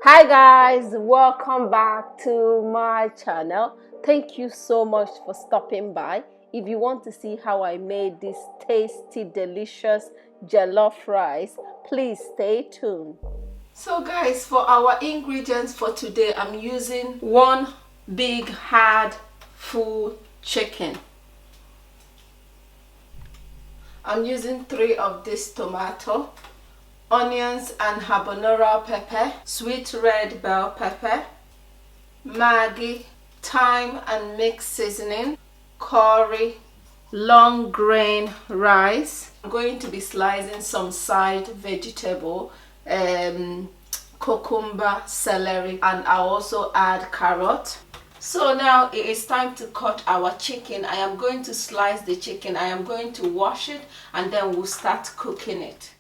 Hi guys, welcome back to my channel. Thank you so much for stopping by. If you want to see how I made this tasty, delicious jollof rice, please stay tuned. So guys, for our ingredients for today, I'm using one big hard full chicken. I'm using 3 of this tomato, onions and habanero pepper, sweet red bell pepper, maggi, thyme and mixed seasoning, curry, long grain rice. I'm going to be slicing some side vegetable, cucumber, celery, and I'll also add carrot. So now it is time to cut our chicken. I am going to slice the chicken. I am going to wash it and then we'll start cooking it.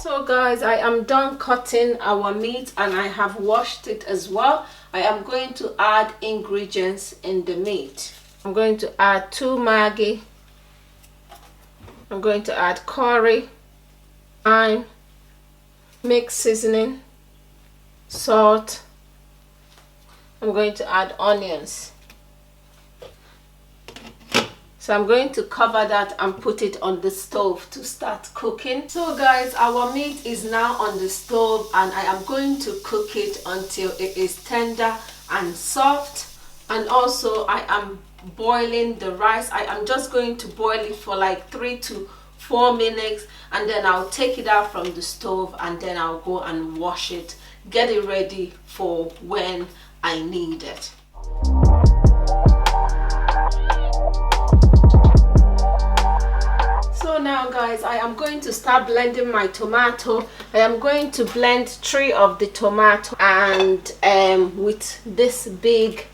So guys, I am done cutting our meat and I have washed it as well. I am going to add ingredients in the meat. I'm going to add 2 maggi. I'm going to add curry, thyme, mixed seasoning, salt. I'm going to add onions. So I'm going to cover that and put it on the stove to start cooking. So guys, our meat is now on the stove and I am going to cook it until it is tender and soft. And also I am boiling the rice. I am just going to boil it for like 3 to 4 minutes and then I'll take it out from the stove and then I'll go and wash it, get it ready for when I need it. So now guys, I am going to start blending my tomato. I am going to blend 3 of the tomato and with this big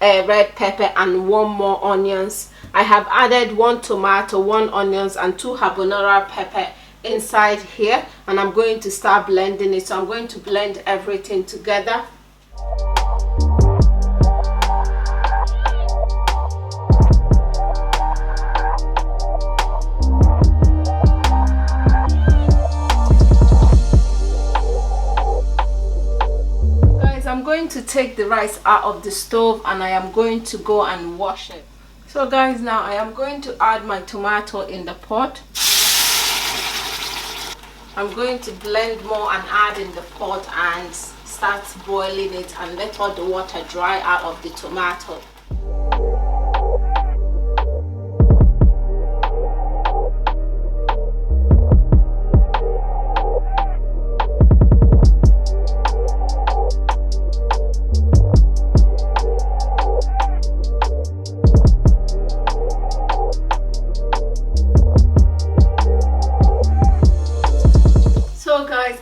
red pepper and 1 more onions. I have added 1 tomato, 1 onions and 2 habanero pepper inside here and I'm going to start blending it. So I'm going to blend everything together. I'm going to take the rice out of the stove and I am going to go and wash it. So guys, now I am going to add my tomato in the pot. I'm going to blend more and add in the pot and start boiling it and let all the water dry out of the tomato.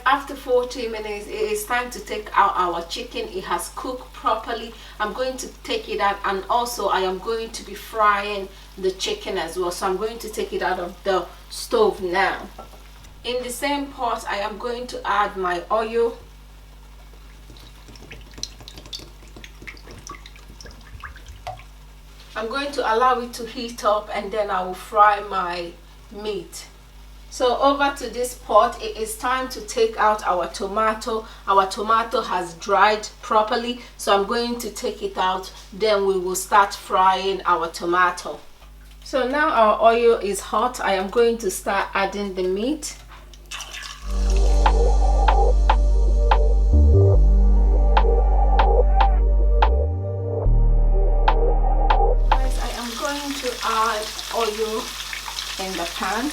After 40 minutes, it is time to take out our chicken. It has cooked properly. I'm going to take it out and also I am going to be frying the chicken as well. So I'm going to take it out of the stove now. In the same pot, I am going to add my oil. I'm going to allow it to heat up and then I will fry my meat. So over to this pot, it is time to take out our tomato. Our tomato has dried properly, so I'm going to take it out. Then we will start frying our tomato. So now our oil is hot. I am going to start adding the meat. Guys, I am going to add oil in the pan.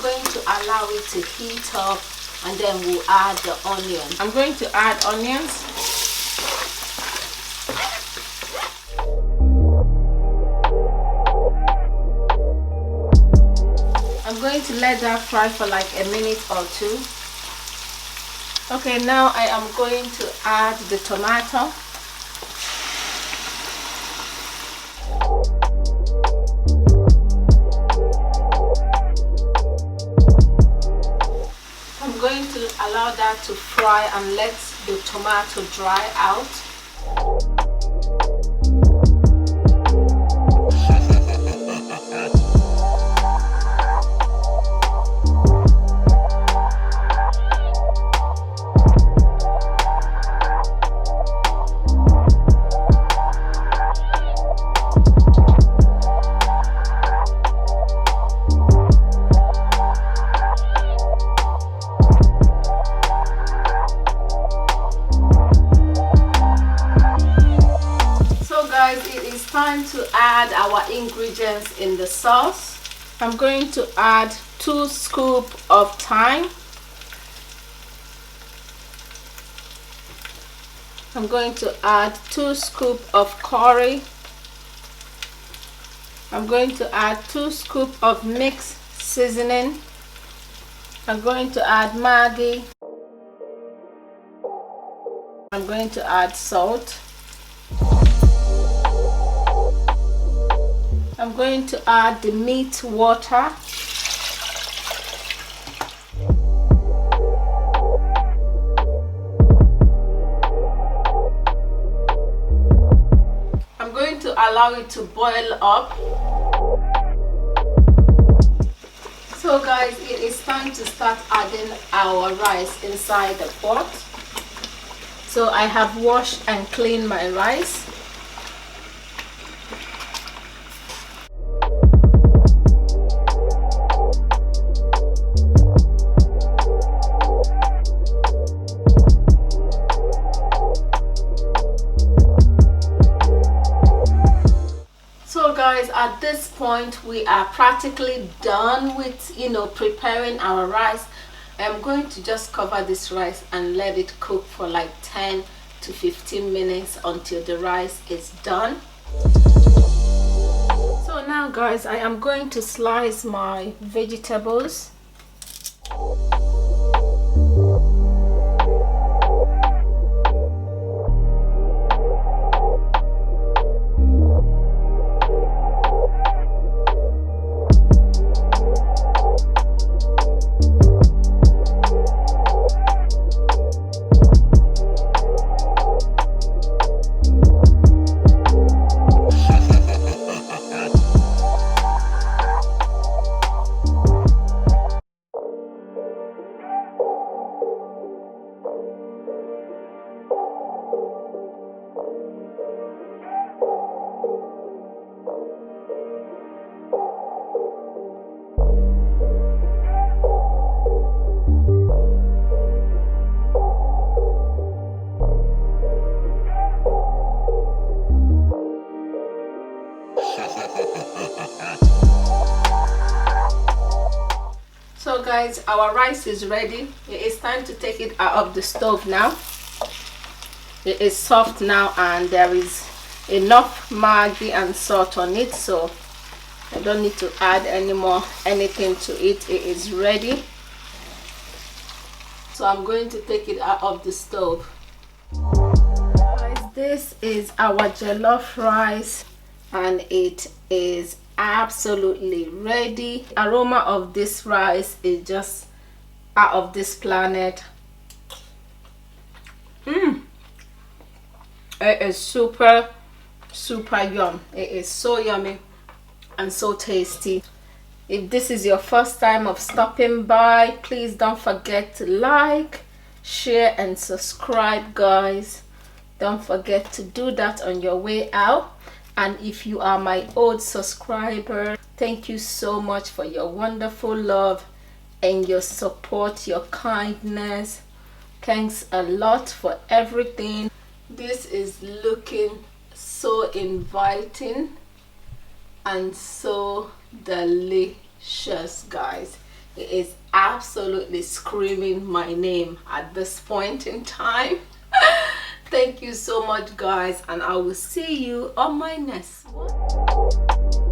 Going to allow it to heat up and then we'll add the onion. I'm going to add onions. to let that fry for like a minute or two. Okay, now I am going to add the tomato. I'm going to allow that to fry and let the tomato dry out. Time to add our ingredients in the sauce. I'm going to add 2 scoops of thyme. I'm going to add 2 scoops of curry. I'm going to add 2 scoops of mixed seasoning. I'm going to add maggi. I'm going to add salt. I'm going to add the meat water. I'm going to allow it to boil up. So guys, it is time to start adding our rice inside the pot. So I have washed and cleaned my rice. Guys, at this point we are practically done with preparing our rice. I'm going to just cover this rice and let it cook for like 10 to 15 minutes until the rice is done. So now guys, I am going to slice my vegetables. So guys, our rice is ready. It is time to take it out of the stove now. It is soft now and there is enough maggi and salt on it, so I don't need to add anything to it. It is ready. So I'm going to take it out of the stove. Guys, this is our jollof rice and it is absolutely ready. Aroma of this rice is just out of this planet. It is super yum. It is so yummy and so tasty. If this is your first time of stopping by, please don't forget to like, share and subscribe, guys. Don't forget to do that on your way out. And if you are my old subscriber, thank you so much for your wonderful love and your support, your kindness. Thanks a lot for everything. This is looking so inviting and so delicious, guys. It is absolutely screaming my name at this point in time. Thank you so much, guys, and I will see you on my next one.